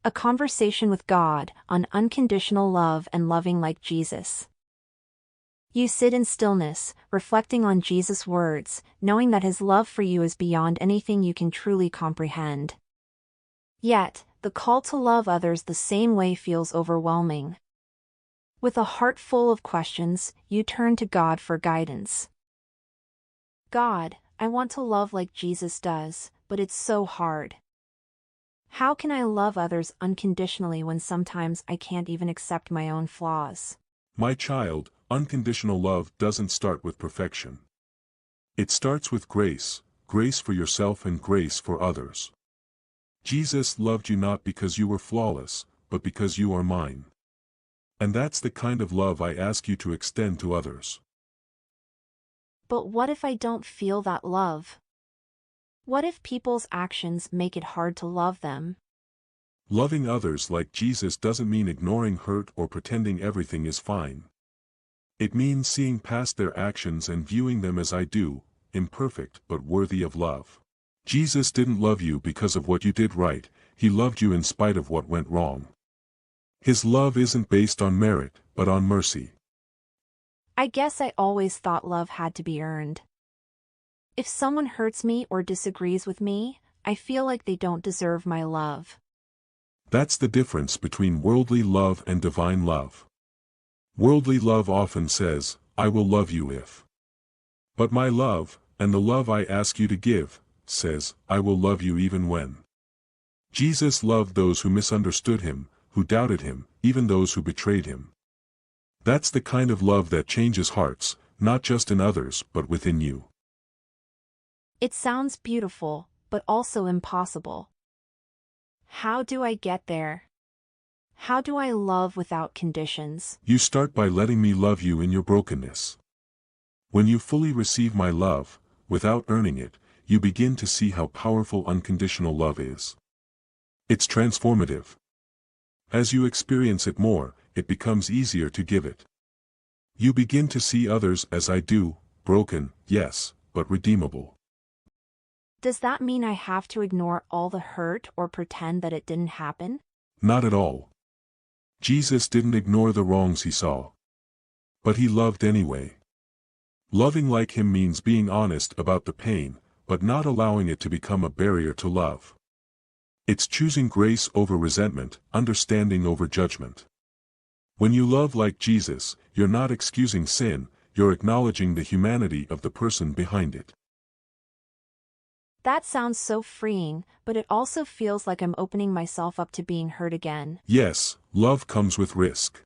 A conversation with God on unconditional love and loving like Jesus. You sit in stillness, reflecting on Jesus' words, knowing that his love for you is beyond anything you can truly comprehend. Yet, the call to love others the same way feels overwhelming. With a heart full of questions, you turn to God for guidance. God, I want to love like Jesus does, but it's so hard. How can I love others unconditionally when sometimes I can't even accept my own flaws? My child, unconditional love doesn't start with perfection. It starts with grace, grace for yourself and grace for others. Jesus loved you not because you were flawless, but because you are mine. And that's the kind of love I ask you to extend to others. But what if I don't feel that love? What if people's actions make it hard to love them? Loving others like Jesus doesn't mean ignoring hurt or pretending everything is fine. It means seeing past their actions and viewing them as I do, imperfect but worthy of love. Jesus didn't love you because of what you did right, he loved you in spite of what went wrong. His love isn't based on merit, but on mercy. I guess I always thought love had to be earned. If someone hurts me or disagrees with me, I feel like they don't deserve my love. That's the difference between worldly love and divine love. Worldly love often says, I will love you if. But my love, and the love I ask you to give, says, I will love you even when. Jesus loved those who misunderstood him, who doubted him, even those who betrayed him. That's the kind of love that changes hearts, not just in others but within you. It sounds beautiful, but also impossible. How do I get there? How do I love without conditions? You start by letting me love you in your brokenness. When you fully receive my love, without earning it, you begin to see how powerful unconditional love is. It's transformative. As you experience it more, it becomes easier to give it. You begin to see others as I do, broken, yes, but redeemable. Does that mean I have to ignore all the hurt or pretend that it didn't happen? Not at all. Jesus didn't ignore the wrongs he saw. But he loved anyway. Loving like him means being honest about the pain, but not allowing it to become a barrier to love. It's choosing grace over resentment, understanding over judgment. When you love like Jesus, you're not excusing sin, you're acknowledging the humanity of the person behind it. That sounds so freeing, but it also feels like I'm opening myself up to being hurt again. Yes, love comes with risk.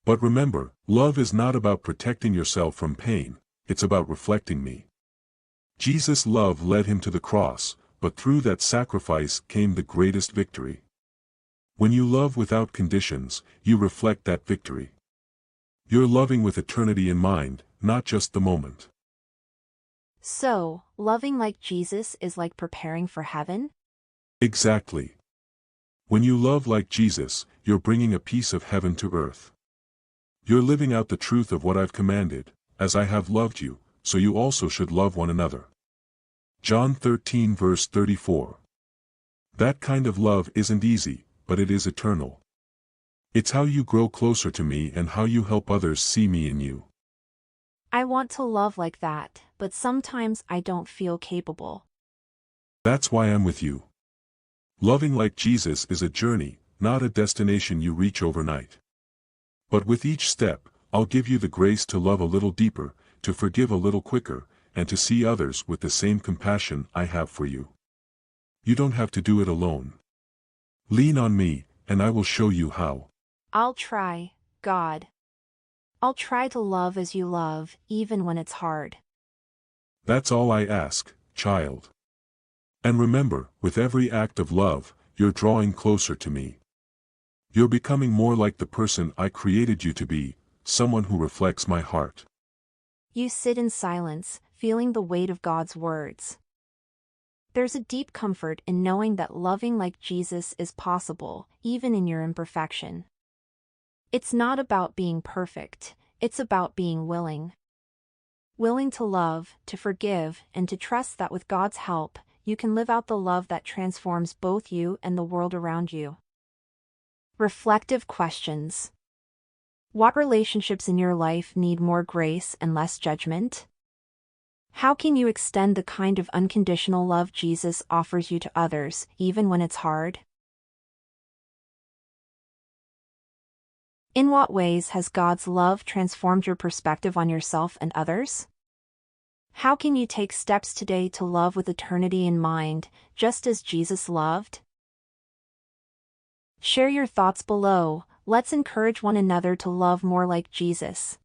But remember, love is not about protecting yourself from pain, it's about reflecting me. Jesus' love led him to the cross, but through that sacrifice came the greatest victory. When you love without conditions, you reflect that victory. You're loving with eternity in mind, not just the moment. So, loving like Jesus is like preparing for heaven? Exactly. When you love like Jesus, you're bringing a piece of heaven to earth. You're living out the truth of what I've commanded, as I have loved you, so you also should love one another. John 13 verse 34. That kind of love isn't easy, but it is eternal. It's how you grow closer to me and how you help others see me in you. I want to love like that, but sometimes I don't feel capable. That's why I'm with you. Loving like Jesus is a journey, not a destination you reach overnight. But with each step, I'll give you the grace to love a little deeper, to forgive a little quicker, and to see others with the same compassion I have for you. You don't have to do it alone. Lean on me, and I will show you how. I'll try, God. I'll try to love as you love, even when it's hard. That's all I ask, child. And remember, with every act of love, you're drawing closer to me. You're becoming more like the person I created you to be, someone who reflects my heart. You sit in silence, feeling the weight of God's words. There's a deep comfort in knowing that loving like Jesus is possible, even in your imperfection. It's not about being perfect, it's about being willing. Willing to love, to forgive, and to trust that with God's help, you can live out the love that transforms both you and the world around you. Reflective questions. What relationships in your life need more grace and less judgment? How can you extend the kind of unconditional love Jesus offers you to others, even when it's hard? In what ways has God's love transformed your perspective on yourself and others? How can you take steps today to love with eternity in mind, just as Jesus loved? Share your thoughts below. Let's encourage one another to love more like Jesus.